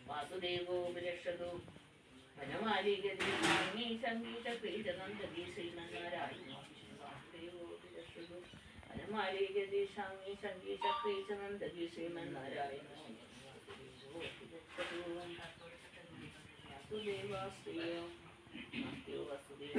വാസുദേവോ വിരക്ഷതു വനമാലികീ സംഗീതക്രീഡനന്ദീ ശ്രീമന്നാരായണോ വാസുദേവോ വിരക്ഷതു വനമാലികീ സംഗീതക്രീഡനന്ദീ ശ്രീമന്നാരായണോ വാസുദേവാസ്ത്രീയോ വാസുദേവ